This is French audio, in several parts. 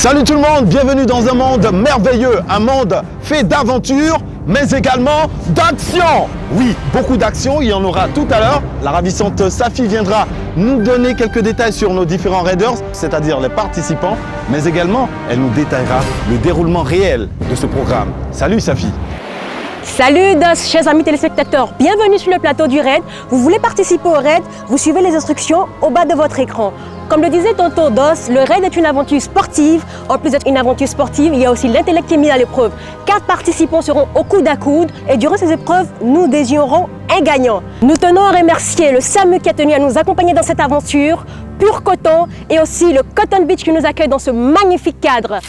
Salut tout le monde, bienvenue dans un monde merveilleux, un monde fait d'aventures, mais également d'action. Oui, beaucoup d'action, il y en aura tout à l'heure. La ravissante Safi viendra nous donner quelques détails sur nos différents raiders, c'est-à-dire les participants, mais également elle nous détaillera le déroulement réel de ce programme. Salut Safi. Salut DOS, chers amis téléspectateurs, bienvenue sur le plateau du raid. Vous voulez participer au raid? Vous suivez les instructions au bas de votre écran. Comme le disait tonton DOS, le raid est une aventure sportive. En plus d'être une aventure sportive, il y a aussi l'intellect qui est mis à l'épreuve. 4 participants seront au coude à coude et durant ces épreuves, nous désignerons un gagnant. Nous tenons à remercier le SAMU qui a tenu à nous accompagner dans cette aventure, Pur Coton et aussi le Cotton Beach qui nous accueille dans ce magnifique cadre.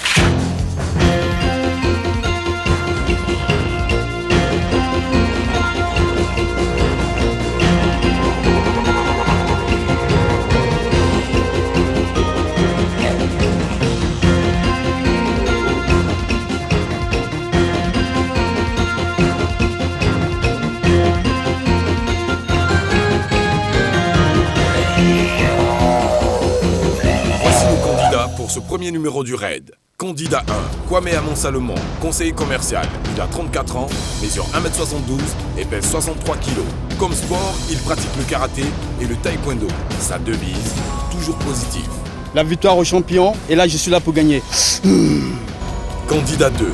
Pour ce premier numéro du raid. Candidat 1, Kwame Amon-Salomon, conseiller commercial. Il a 34 ans, mesure 1m72 et pèse 63 kg. Comme sport, il pratique le karaté et le taekwondo. Sa devise, toujours positive. La victoire aux champions, et là je suis là pour gagner. Candidat 2,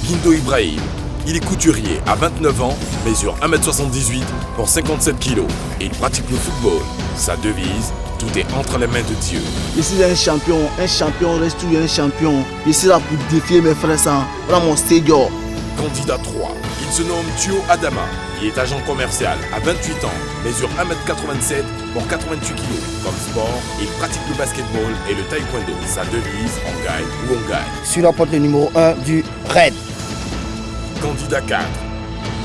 Guindo Ibrahim. Il est couturier, à 29 ans, mesure 1m78 pour 57 kg. Et il pratique le football. Sa devise, tout est entre les mains de Dieu. Je suis un champion reste toujours un champion. Je suis là pour défier mes frères sans voilà mon Seigneur. Candidat 3, il se nomme Thio Adama. Il est agent commercial, à 28 ans, mesure 1m87 pour 88 kg. Comme sport, il pratique le basketball et le taekwondo. Sa devise, on gagne ou on gagne. Je suis l'apôtre numéro 1 du raid. Candidat 4,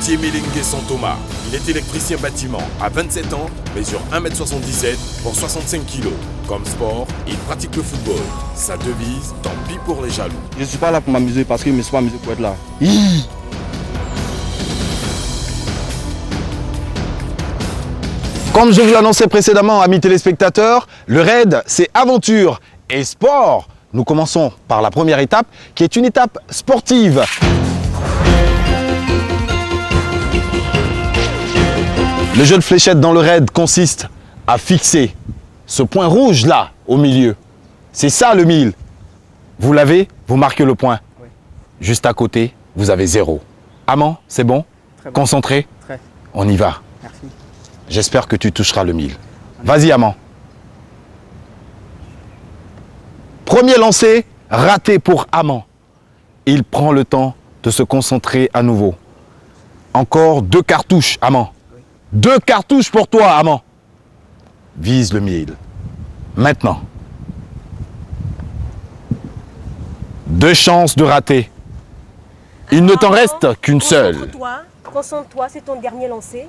Thiemelingue Thomas. Il est électricien bâtiment, à 27 ans, mesure 1m77 pour 65 kg. Comme sport, il pratique le football. Sa devise, tant pis pour les jaloux. Je ne suis pas là pour m'amuser parce que je ne me suis pas amusé pour être là. Comme je vous l'annonçais précédemment, amis téléspectateurs, le raid, c'est aventure et sport. Nous commençons par la première étape, qui est une étape sportive. Le jeu de fléchette dans le raid consiste à fixer ce point rouge là, au milieu. C'est ça le 1000. Vous l'avez, vous marquez le point. Oui. Juste à côté, vous avez 0. Amand, c'est bon? Très bon. Concentré? Très. On y va. Merci. J'espère que tu toucheras le 1000. Vas-y, Amand. Premier lancé, raté pour Amand. Il prend le temps de se concentrer à nouveau. Encore 2 cartouches, Amand. 2 cartouches pour toi, Amand. Vise le 1000. Maintenant. 2 chances de rater. Il ne t'en reste qu'une seule. Concentre-toi, c'est ton dernier lancer.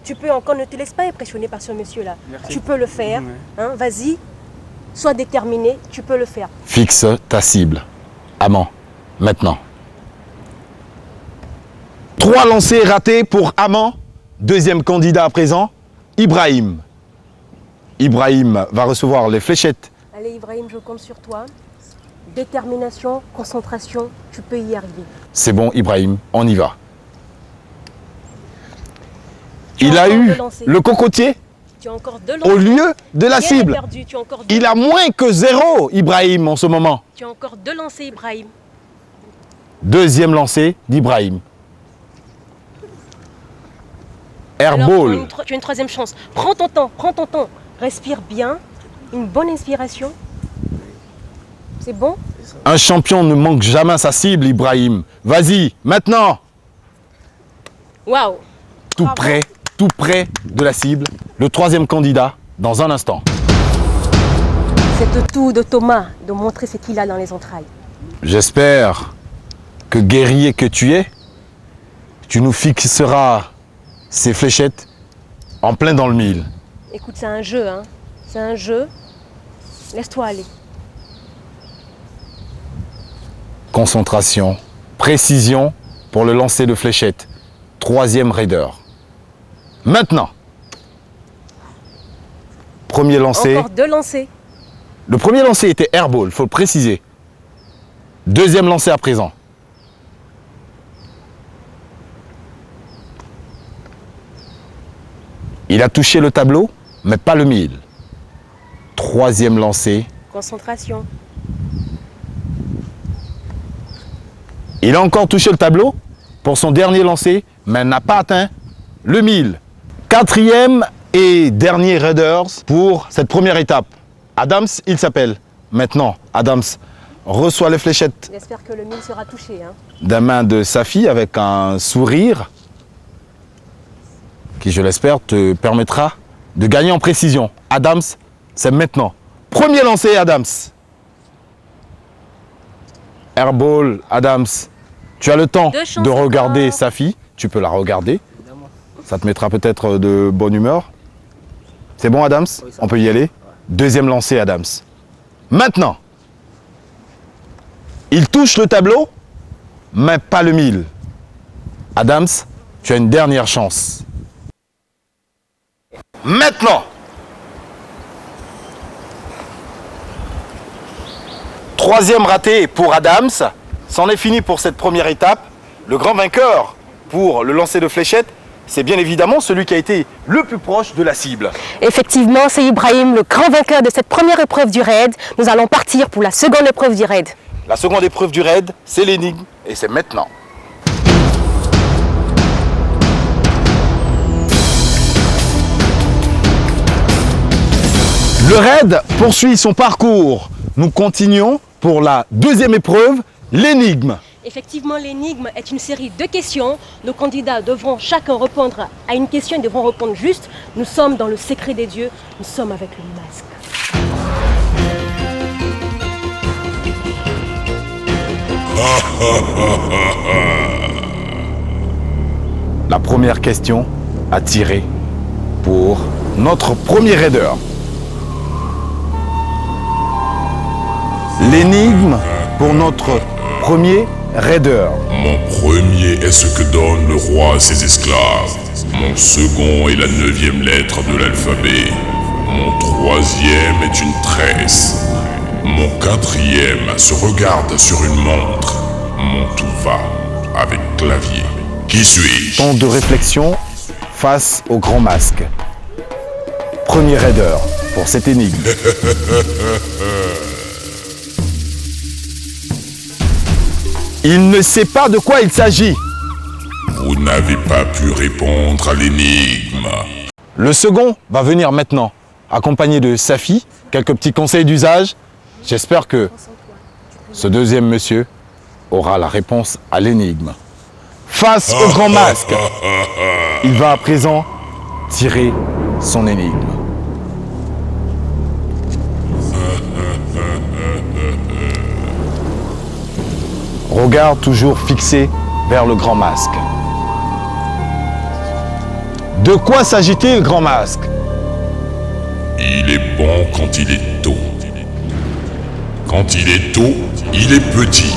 Tu peux encore, ne te laisse pas impressionner par ce monsieur-là. Tu peux le faire. Hein, vas-y, sois déterminé, tu peux le faire. Fixe ta cible. Amand, maintenant. 3 lancers ratés pour Amand. Deuxième candidat à présent, Ibrahim. Ibrahim va recevoir les fléchettes. Allez Ibrahim, je compte sur toi. Détermination, concentration, tu peux y arriver. C'est bon Ibrahim, on y va. Il a eu le cocotier tu as encore 2 lancers. au lieu de la Rien cible. n'est perdu, tu as encore 2. Il a moins que 0 Ibrahim en ce moment. Tu as encore 2 lancers Ibrahim. Deuxième lancé d'Ibrahim. Airball. Tu as une troisième chance. Prends ton temps. Respire bien. Une bonne inspiration. C'est bon? Un champion ne manque jamais sa cible, Ibrahim. Vas-y, maintenant. Waouh! Tout près de la cible. Le troisième candidat, dans un instant. C'est au tour de Thomas de montrer ce qu'il a dans les entrailles. J'espère que guerrier que tu es, tu nous fixeras ces fléchettes en plein dans le 1000. Écoute, c'est un jeu, hein. C'est un jeu. Laisse-toi aller. Concentration, précision pour le lancer de fléchette. Troisième raider. Maintenant. Premier lancé. Encore 2 lancers. Le premier lancé était airball, il faut le préciser. Deuxième lancé à présent. Il a touché le tableau, mais pas le mille. Troisième lancé. Concentration. Il a encore touché le tableau pour son dernier lancé, mais n'a pas atteint le 1000. Quatrième et dernier Raiders pour cette première étape. Adams, il s'appelle. Maintenant, Adams reçoit les fléchettes J'espère que le 1000 sera touché. Hein. d'un main de Safi avec un sourire qui, je l'espère, te permettra de gagner en précision. Adams, c'est maintenant. Premier lancé, Adams. Airball, Adams. Tu as le temps Deux chances de regarder encore. Safi. Tu peux la regarder. Ça te mettra peut-être de bonne humeur. C'est bon, Adams? On peut y aller. Deuxième lancé, Adams. Maintenant, il touche le tableau, mais pas le 1000. Adams, tu as une dernière chance. Maintenant, troisième raté pour Adams. C'en est fini pour cette première étape. Le grand vainqueur pour le lancer de fléchette, c'est bien évidemment celui qui a été le plus proche de la cible. Effectivement, c'est Ibrahim, le grand vainqueur de cette première épreuve du raid. Nous allons partir pour la seconde épreuve du raid. La seconde épreuve du raid, c'est l'énigme, et c'est maintenant. Le raid poursuit son parcours. Nous continuons pour la deuxième épreuve, l'énigme. Effectivement, l'énigme est une série de questions. Nos candidats devront chacun répondre à une question, ils devront répondre juste. Nous sommes dans le secret des dieux, nous sommes avec le masque. La première question à tirer pour notre premier raider. L'énigme pour notre premier raider. Mon premier est ce que donne le roi à ses esclaves. Mon second est la 9e lettre de l'alphabet. Mon troisième est une tresse. Mon quatrième se regarde sur une montre. Mon tout va avec clavier. Qui suis-je? Temps de réflexion face au grand masque. Premier raider pour cette énigme. Il ne sait pas de quoi il s'agit. Vous n'avez pas pu répondre à l'énigme. Le second va venir maintenant, accompagné de Safi. Quelques petits conseils d'usage. J'espère que ce deuxième monsieur aura la réponse à l'énigme. Face au grand masque, il va à présent tirer son énigme. Regard toujours fixé vers le grand masque. De quoi s'agit-il, grand masque? Il est bon quand il est tôt. Quand il est tôt, il est petit.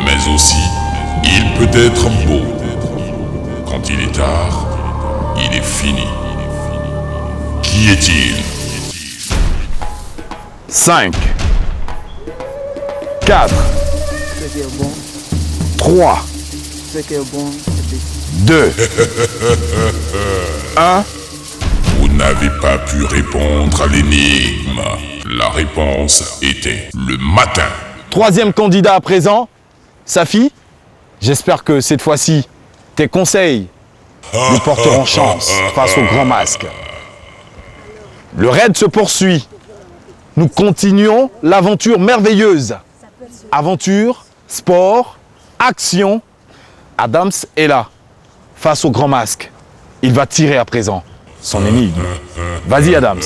Mais aussi, il peut être beau. Quand il est tard, il est fini. Qui est-il? 5, 4, Ce qui est bon, 3, ce qui est bon, c'est petit. 2, 1. Vous n'avez pas pu répondre à l'énigme. La réponse était le matin. Troisième candidat à présent, Safi. J'espère que cette fois-ci, tes conseils nous porteront chance face au grand masque. Le raid se poursuit. Nous continuons l'aventure merveilleuse. Aventure, sport, action. Adams est là, face au grand masque. Il va tirer à présent son énigme. Vas-y, Adams.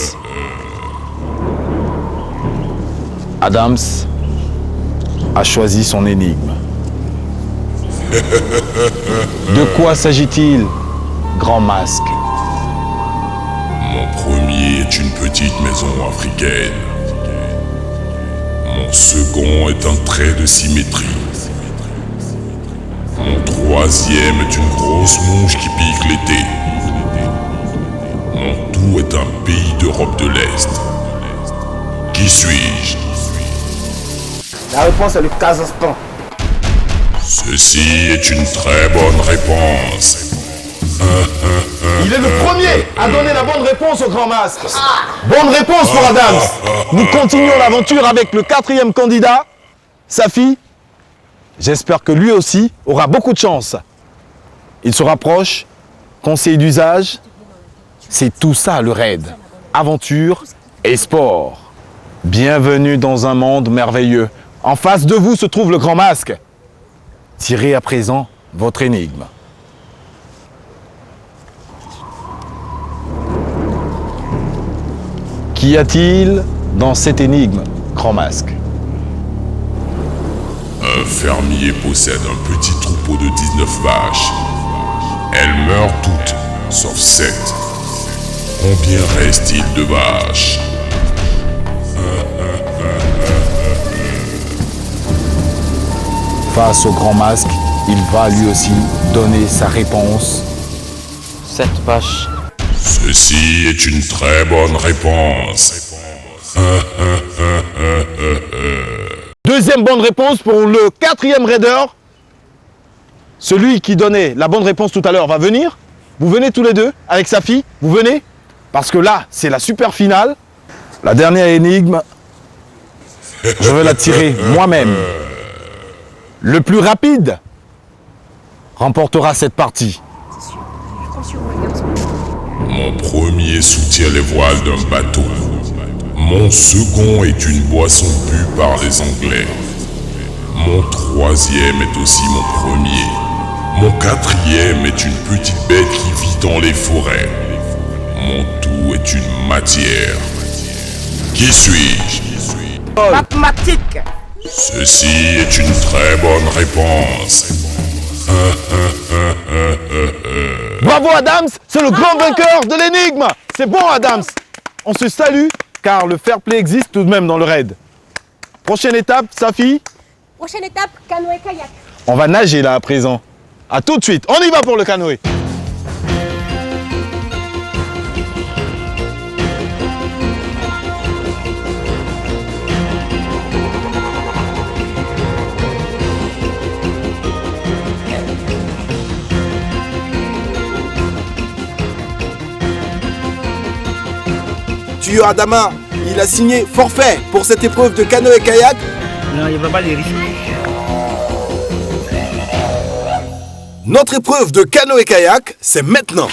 Adams a choisi son énigme. De quoi s'agit-il, grand masque? Mon premier est une petite maison africaine. Mon second est un trait de symétrie. Mon troisième est une grosse mouche qui pique l'été. Mon tout est un pays d'Europe de l'Est. Qui Qui suis-je? La réponse est le Kazakhstan. Ceci est une très bonne réponse. Il est le premier à donner la bonne réponse au Grand Masque. Bonne réponse pour Adams. Nous continuons l'aventure avec le 4e candidat, Safi. J'espère que lui aussi aura beaucoup de chance. Il se rapproche, conseil d'usage. C'est tout ça le raid. Aventure et sport. Bienvenue dans un monde merveilleux. En face de vous se trouve le Grand Masque. Tirez à présent votre énigme. Qu'y a-t-il dans cette énigme, Grand Masque? Un fermier possède un petit troupeau de 19 vaches. Elles meurent toutes, sauf 7. Combien reste-t-il de vaches? Face au Grand Masque, il va lui aussi donner sa réponse. 7 vaches. Ceci est une très bonne réponse. Deuxième bonne réponse pour le 4e raider. Celui qui donnait la bonne réponse tout à l'heure va venir. Vous venez tous les deux avec Safi. Vous venez. Parce que là, c'est la super finale. La dernière énigme, je vais la tirer moi-même. Le plus rapide remportera cette partie. Mon premier soutient les voiles d'un bateau. Mon second est une boisson bue par les Anglais. Mon troisième est aussi mon premier. Mon quatrième est une petite bête qui vit dans les forêts. Mon tout est une matière. Qui suis-je? Mathématiques. Ceci est une très bonne réponse. Bravo Adams, c'est le grand vainqueur de l'énigme. C'est bon Adams. On se salue car le fair play existe tout de même dans le raid. Prochaine étape, Safi. Prochaine étape, canoë-kayak. On va nager là à présent. À tout de suite. On y va pour le canoë. Tuyo Adama, il a signé forfait pour cette épreuve de canoë-kayak. Non, il n'y a pas de risque. Notre épreuve de canoë-kayak, c'est maintenant.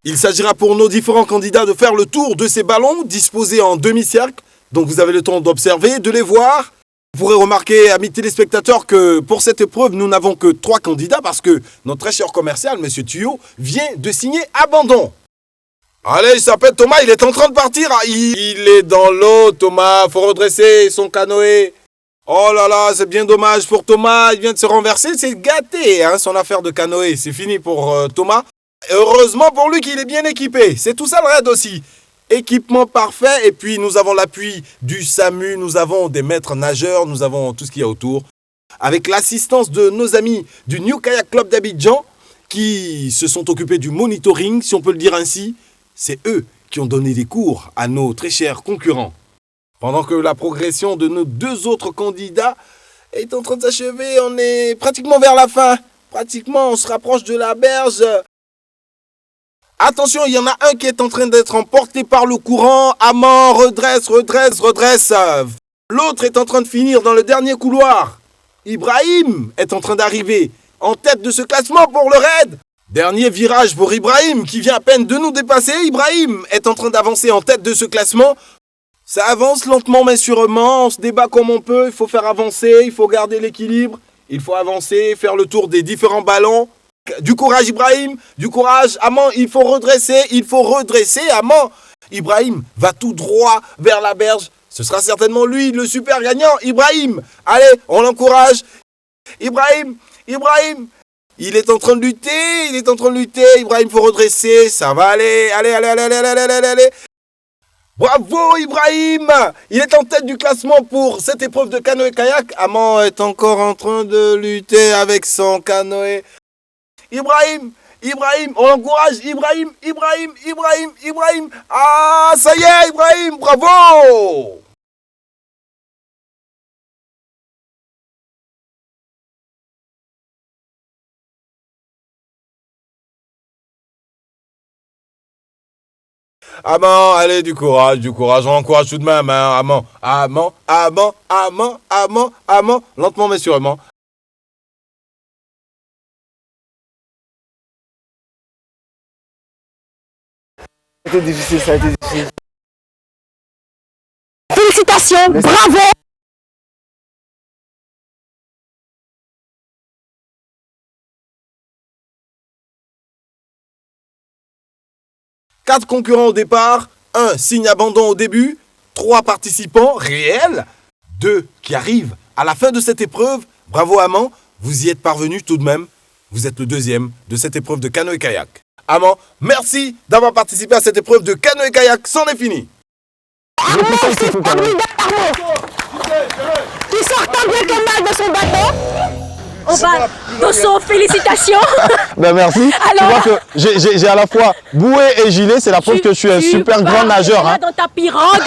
Il s'agira pour nos différents candidats de faire le tour de ces ballons disposés en demi-cercle. Donc vous avez le temps d'observer, de les voir. Vous pourrez remarquer, amis téléspectateurs, que pour cette épreuve, nous n'avons que 3 candidats parce que notre très cher commercial, Monsieur Tuyo, vient de signer abandon. Allez, il s'appelle Thomas, il est en train de partir. Ah, il est dans l'eau, Thomas. Faut redresser son canoë. Oh là là, c'est bien dommage pour Thomas. Il vient de se renverser. C'est gâté, hein, son affaire de canoë. C'est fini pour Thomas. Heureusement pour lui qu'il est bien équipé. C'est tout ça le raid aussi. Équipement parfait. Et puis nous avons l'appui du SAMU. Nous avons des maîtres nageurs. Nous avons tout ce qu'il y a autour. Avec l'assistance de nos amis du New Kayak Club d'Abidjan qui se sont occupés du monitoring, si on peut le dire ainsi. C'est eux qui ont donné des cours à nos très chers concurrents. Pendant que la progression de nos 2 autres candidats est en train de s'achever, on est pratiquement vers la fin. Pratiquement, on se rapproche de la berge. Attention, il y en a un qui est en train d'être emporté par le courant. Amant, redresse. L'autre est en train de finir dans le dernier couloir. Ibrahim est en train d'arriver en tête de ce classement pour le raid. Dernier virage pour Ibrahim qui vient à peine de nous dépasser. Ibrahim est en train d'avancer en tête de ce classement. Ça avance lentement mais sûrement. On se débat comme on peut. Il faut faire avancer, il faut garder l'équilibre. Il faut avancer, faire le tour des différents ballons. Du courage Ibrahim, du courage. Amant, il faut redresser Amant. Ibrahim va tout droit vers la berge. Ce sera certainement lui le super gagnant. Ibrahim, allez, on l'encourage. Ibrahim. Il est en train de lutter, Ibrahim, faut redresser, ça va aller, allez. Bravo Ibrahim! Il est en tête du classement pour cette épreuve de canoë-kayak. Amant est encore en train de lutter avec son canoë. Ibrahim, Ibrahim, on l'encourage. Ibrahim. Ah, ça y est, Ibrahim, bravo. Amand, allez, du courage, on encourage tout de même, hein, Amand, lentement mais sûrement. Ça a été difficile, ça a été difficile. Félicitations, bravo. Quatre concurrents au départ, 1 signe abandon au début, 3 participants réels, 2 qui arrivent à la fin de cette épreuve. Bravo Amand, vous y êtes parvenu tout de même. Vous êtes le deuxième de cette épreuve de canoë-kayak. Amand, merci d'avoir participé à cette épreuve de canoë-kayak, c'en est fini. Arnaud, c'est formidable, Arnaud. Qui sort tant bien que mal de son bateau. On va, Dosso, félicitations. Ben merci. Alors, tu vois que j'ai à la fois bouée et gilet, c'est la preuve que je suis un super grand nageur. Là, dans ta pirogue.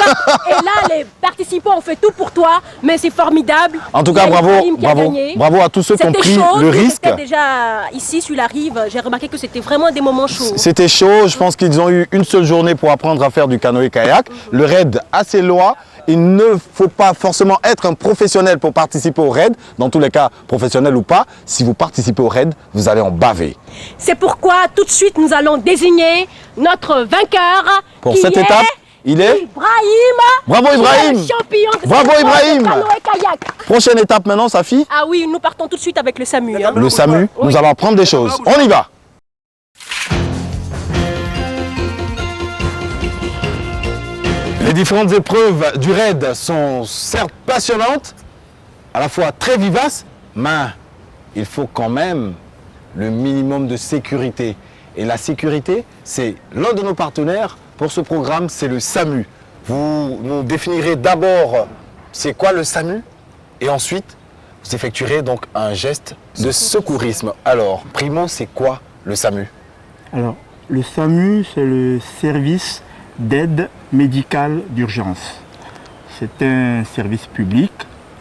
Et là, les participants ont fait tout pour toi, mais c'est formidable. En tout cas, bravo à tous ceux qui ont pris le risque. J'étais déjà ici sur la rive, j'ai remarqué que c'était vraiment des moments chauds. C'était chaud, je pense qu'ils ont eu une seule journée pour apprendre à faire du canoë-kayak. Le raid a ses lois. Il ne faut pas forcément être un professionnel pour participer au raid. Dans tous les cas, professionnel ou pas, si vous participez au raid, vous allez en baver. C'est pourquoi tout de suite nous allons désigner notre vainqueur. Pour cette étape, il est Ibrahim. Bravo Ibrahim. Champion de Bravo Ibrahim. canoë-kayak. Prochaine étape maintenant, Safi. Ah oui, nous partons tout de suite avec le SAMU. Hein. Le SAMU, nous allons apprendre des choses. On y va. Les différentes épreuves du raid sont certes passionnantes, à la fois très vivaces, mais il faut quand même le minimum de sécurité. Et la sécurité, c'est l'un de nos partenaires pour ce programme, c'est le SAMU. Vous nous définirez d'abord c'est quoi le SAMU et ensuite vous effectuerez donc un geste de secourisme. Alors, primo, c'est quoi le SAMU? Alors, le SAMU, c'est le service d'aide médicale d'urgence. C'est un service public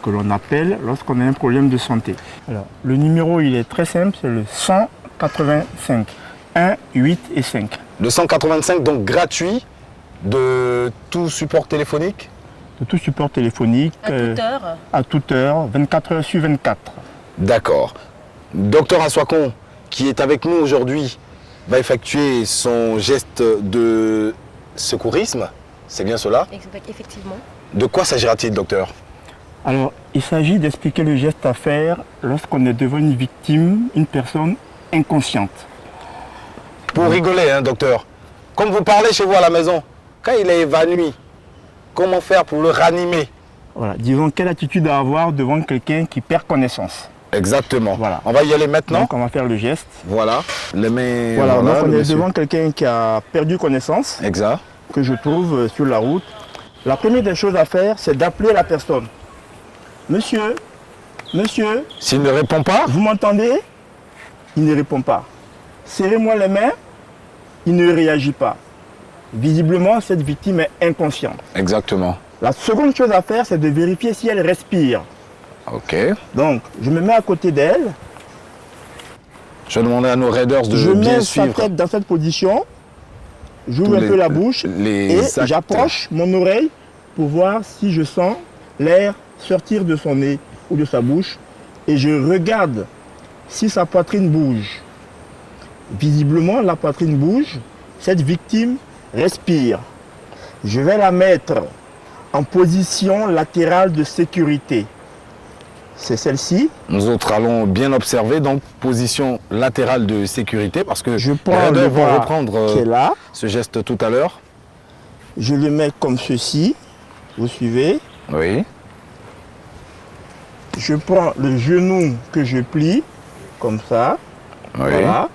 que l'on appelle lorsqu'on a un problème de santé. Alors, le numéro, il est très simple, c'est le 185. 1, 8 et 5. Le 185, donc gratuit, de tout support téléphonique? De tout support téléphonique. À toute heure, 24 heures sur 24. D'accord. Docteur Aswakon, qui est avec nous aujourd'hui, va effectuer son geste de secourisme. C'est bien cela? Effectivement. De quoi s'agira-t-il, docteur? Alors, il s'agit d'expliquer le geste à faire lorsqu'on est devant une victime, une personne inconsciente. Pour rigoler, hein, docteur. Comme vous parlez chez vous à la maison, quand il est évanoui, comment faire pour le ranimer? Voilà, disons quelle attitude à avoir devant quelqu'un qui perd connaissance. Exactement. Voilà. On va y aller maintenant. Donc on va faire le geste. Voilà. Les mains. Voilà, donc on est monsieur. devant quelqu'un qui a perdu connaissance. Exact. Que je trouve sur la route. La première des choses à faire, c'est d'appeler la personne. Monsieur, monsieur. S'il ne répond pas? Vous m'entendez? Il ne répond pas. Serrez-moi les mains. Il ne réagit pas. Visiblement, cette victime est inconsciente. Exactement. La seconde chose à faire, c'est de vérifier si elle respire. Ok. Donc, je me mets à côté d'elle. Je vais demander à nos raiders de Je bien mets suivre. sa tête dans cette position. J'ouvre un peu la bouche et j'approche mon oreille pour voir si je sens l'air sortir de son nez ou de sa bouche. Et je regarde si sa poitrine bouge. Visiblement, la poitrine bouge. Cette victime respire. Je vais la mettre en position latérale de sécurité. C'est celle-ci. Nous autres allons bien observer, donc position latérale de sécurité, parce que je prends le vont bras reprendre qui est là. Ce geste tout à l'heure. Je le mets comme ceci. Vous suivez? Oui. Je prends le genou que je plie, comme ça. Oui. Voilà.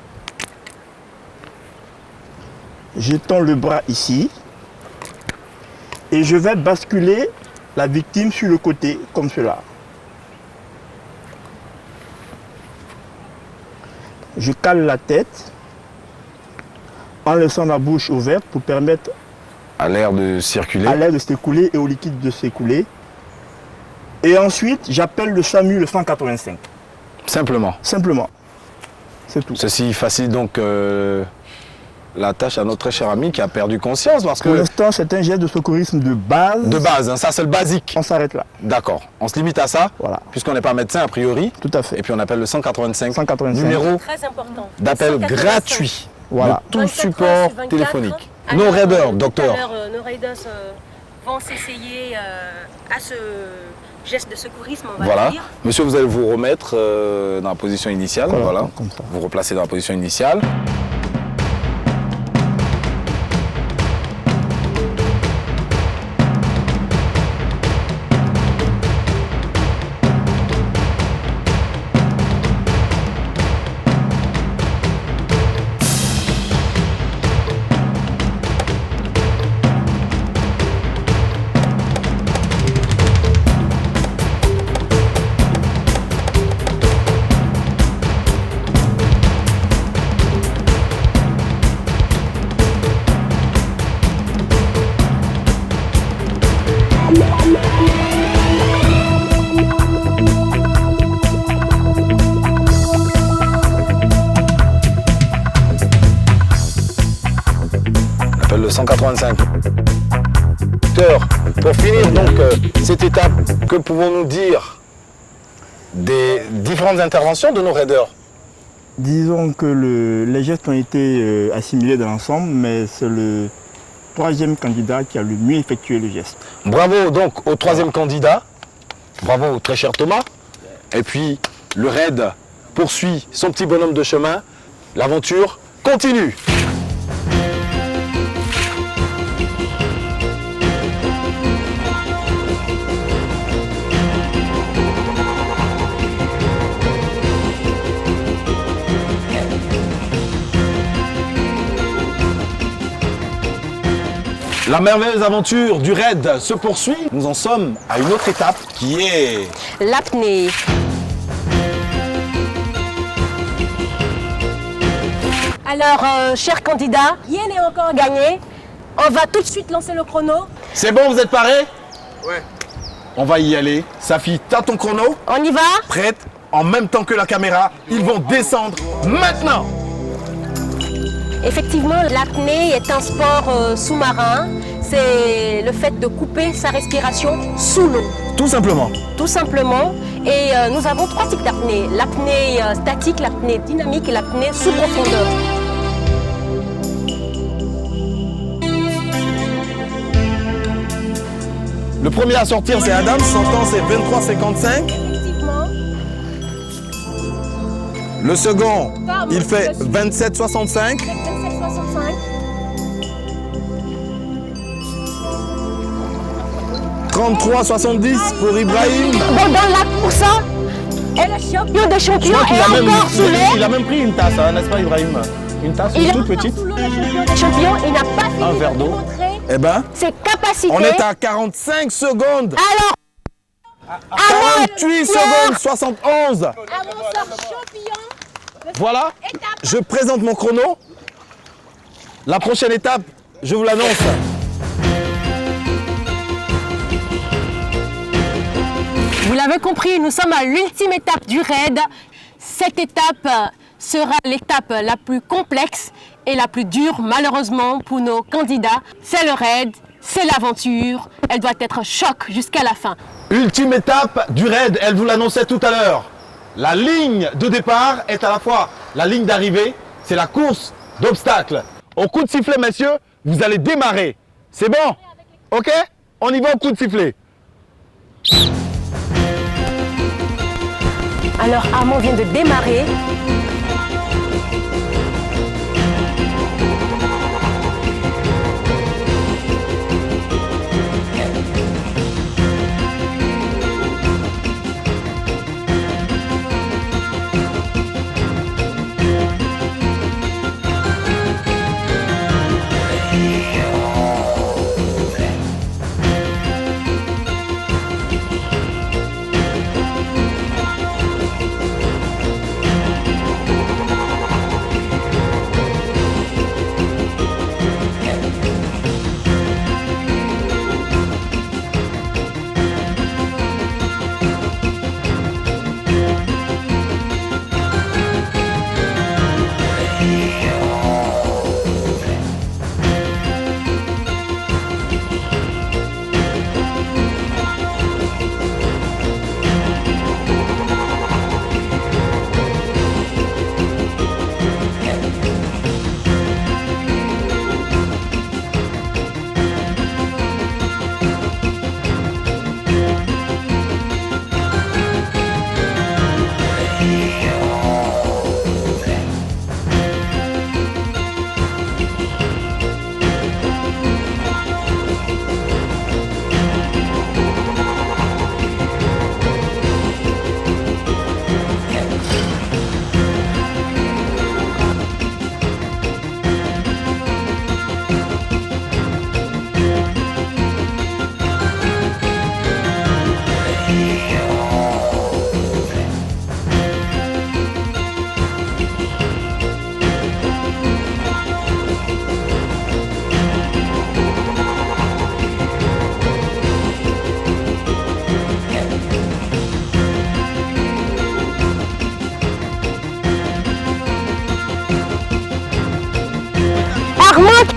Je tends le bras ici. Et je vais basculer la victime sur le côté, comme cela. Je cale la tête. en laissant la bouche ouverte pour permettre à l'air de circuler. À l'air de s'écouler et au liquide de s'écouler. Et ensuite, j'appelle le SAMU le 185. Simplement. Simplement. C'est tout. Ceci facilite donc la tâche à notre très cher ami qui a perdu conscience parce que... Pour l'instant, c'est un geste de secourisme de base. De base, hein, ça c'est le basique. On s'arrête là. D'accord. On se limite à ça, voilà. Puisqu'on n'est pas médecin a priori. Tout à fait. Et puis on appelle le 185. 185. Numéro d'appel gratuit. Voilà. De tout support téléphonique. Nos raiders, docteur. Nos raiders vont s'essayer à ce geste de secourisme, on va dire. Monsieur, vous allez vous remettre dans la position initiale. Voilà. Comme ça. Vous replacez dans la position initiale. Le 185. Pour finir donc cette étape, que pouvons-nous dire des différentes interventions de nos raiders? Disons que les gestes ont été assimilés dans l'ensemble, mais c'est le troisième candidat qui a le mieux effectué le geste. Bravo donc au troisième candidat, bravo au très cher Thomas. Et puis le raid poursuit son petit bonhomme de chemin, l'aventure continue. La merveilleuse aventure du raid se poursuit. Nous en sommes à une autre étape qui est... l'apnée. Alors, chers candidats, rien n'est encore gagné. On va tout de suite lancer le chrono. C'est bon, vous êtes parés? Ouais. On va y aller. Safi, t'as ton chrono? On y va? Prête? En même temps que la caméra, ils vont descendre maintenant. Effectivement, l'apnée est un sport sous-marin. C'est le fait de couper sa respiration sous l'eau. Tout simplement. Tout simplement. Et nous avons trois types d'apnée. L'apnée statique, l'apnée dynamique et l'apnée sous profondeur. Le premier à sortir, c'est Adam. Son temps, c'est 23,55. Effectivement. Le second, il fait 27,65. 27,65. 33,70 pour Ibrahim. Bon, dans la course, et le champion des champions est encore sous l'eau. Il a même pris une tasse, hein, n'est-ce pas Ibrahim? Une tasse toute petite. Sous l'eau, le champion des champions, il n'a pas fini un verre d'eau. de démontrer ses capacités. On est à 45 secondes. Alors, 48 secondes 71. à mon champion. Voilà, je présente mon chrono. La prochaine étape, je vous l'annonce. Vous l'avez compris, nous sommes à l'ultime étape du raid. Cette étape sera l'étape la plus complexe et la plus dure, malheureusement, pour nos candidats. C'est le raid, c'est l'aventure. Elle doit être choc jusqu'à la fin. Ultime étape du raid, elle vous l'annonçait tout à l'heure. La ligne de départ est à la fois la ligne d'arrivée, c'est la course d'obstacles. Au coup de sifflet, messieurs, vous allez démarrer. C'est bon? Ok? On y va au coup de sifflet. Alors, Armand vient de démarrer.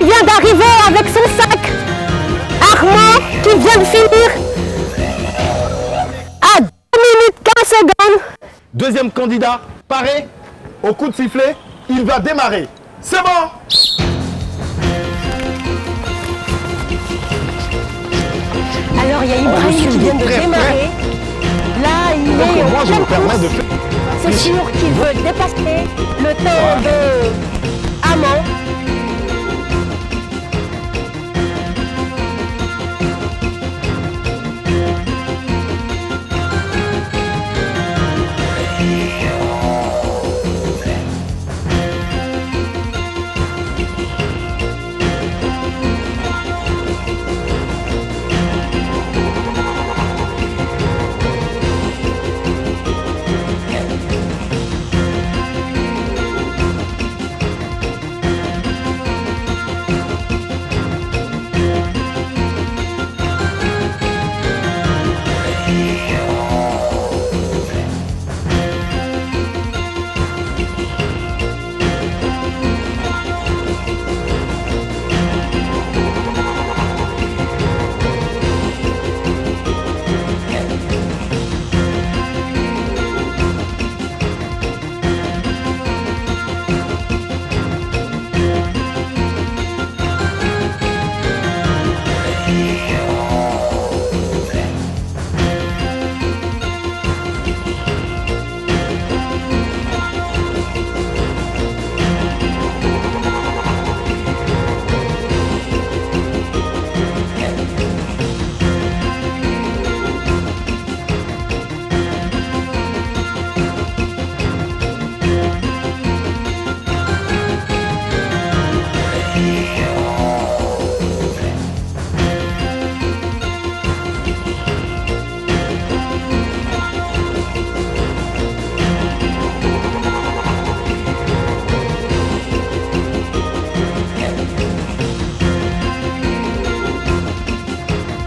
qui vient d'arriver avec son sac. Armand qui vient de finir à 2 minutes 15 secondes. Deuxième candidat, paré, au coup de sifflet, il va démarrer. C'est bon! Alors il y a Ibrahim qui vient de démarrer. Là, il est moi, je me permets de faire... C'est sûr qu'il veut dépasser le temps de Armand.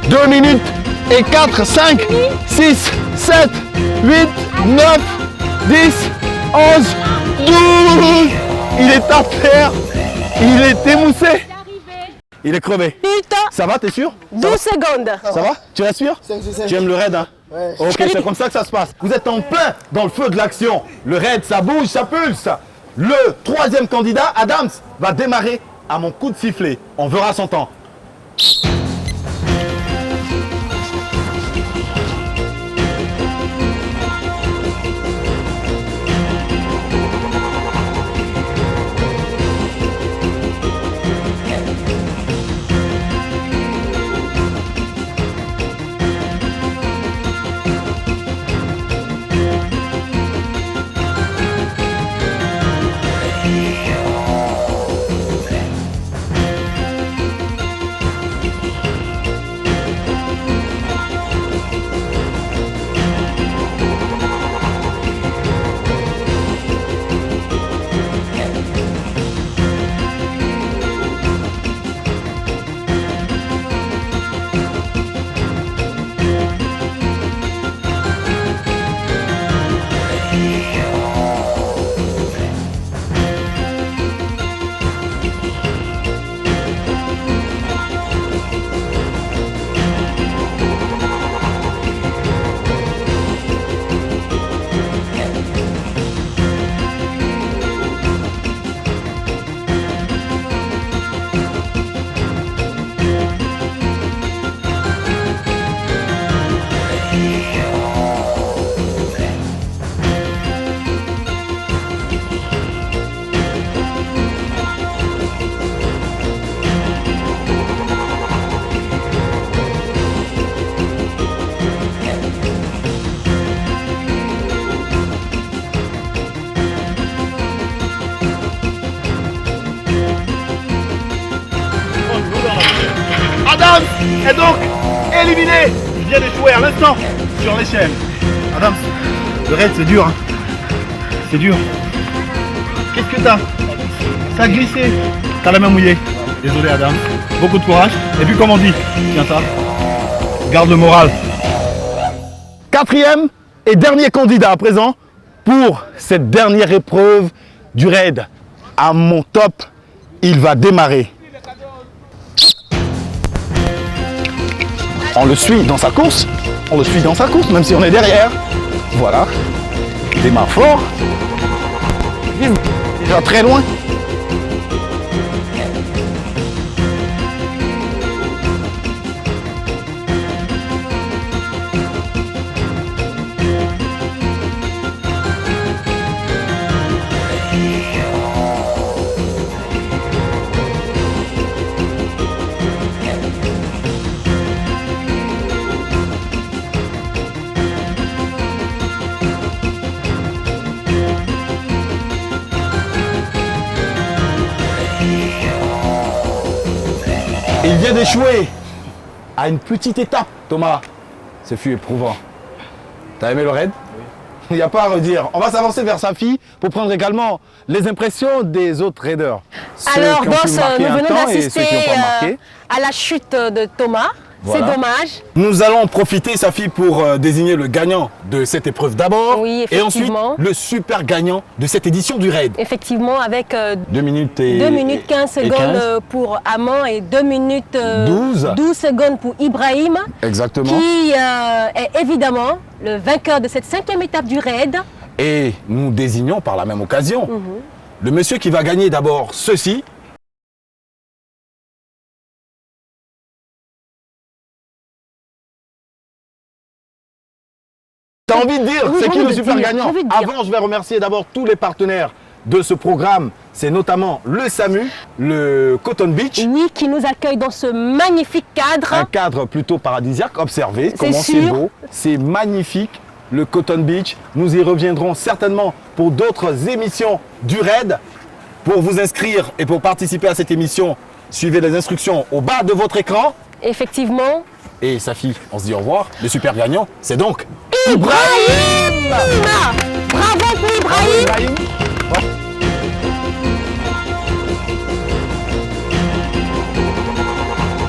Deux minutes et 4, 5, 6, 7, 8, 9, 10, 11, 12. Il est à terre. Il est émoussé. Il est crevé. Ça va, t'es sûr? 12 secondes. Ça va? Tu respires? Tu aimes le raid, hein? Ouais. Ok, c'est comme ça que ça se passe. Vous êtes en plein dans le feu de l'action. Le raid, ça bouge, ça pulse. Le troisième candidat, Adams, va démarrer à mon coup de sifflet. On verra son temps. Adams est donc éliminé. Il vient d'échouer à l'instant sur l'échelle. Adams, le raid c'est dur. Hein. C'est dur. Qu'est-ce que t'as? Ça a glissé. T'as la main mouillée. Désolé Adam. Beaucoup de courage. Et puis comme on dit, tiens ça. Garde le moral. Quatrième et dernier candidat à présent pour cette dernière épreuve du raid. À mon top, il va démarrer. On le suit dans sa course. On le suit dans sa course, même si on est derrière. Voilà. Il démarre fort. Déjà très loin. Il vient d'échouer à une petite étape, Thomas. Ce fut éprouvant. T'as aimé le raid? Oui. Il n'y a pas à redire. On va s'avancer vers Safi pour prendre également les impressions des autres raiders. Alors, boss, nous venons d'assister à la chute de Thomas. Voilà. C'est dommage. Nous allons profiter, Safi, pour désigner le gagnant de cette épreuve d'abord. Oui, et ensuite, le super gagnant de cette édition du raid. Effectivement, avec 2 minutes 15 secondes pour Amand et 2 minutes 12 secondes pour Ibrahim. Exactement. Qui est évidemment le vainqueur de cette 5e étape du raid. Et nous désignons par la même occasion le monsieur qui va gagner d'abord ceci. T'as envie de dire, oui, c'est qui le super gagnant? Avant, je vais remercier d'abord tous les partenaires de ce programme. C'est notamment le SAMU, le Cotton Beach. Oui, qui nous accueille dans ce magnifique cadre. Un cadre plutôt paradisiaque. Observez comment c'est beau. C'est magnifique, le Cotton Beach. Nous y reviendrons certainement pour d'autres émissions du raid. Pour vous inscrire et pour participer à cette émission, suivez les instructions au bas de votre écran. Effectivement. Et Safi, on se dit au revoir. Le super gagnant, c'est donc Ibrahim. Bravo pour Ibrahim.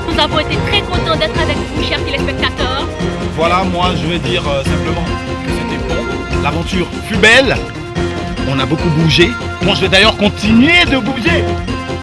Nous avons été très contents d'être avec vous, chers téléspectateurs. Voilà, moi je vais dire simplement que c'était bon. L'aventure fut belle. On a beaucoup bougé. Moi je vais d'ailleurs continuer de bouger.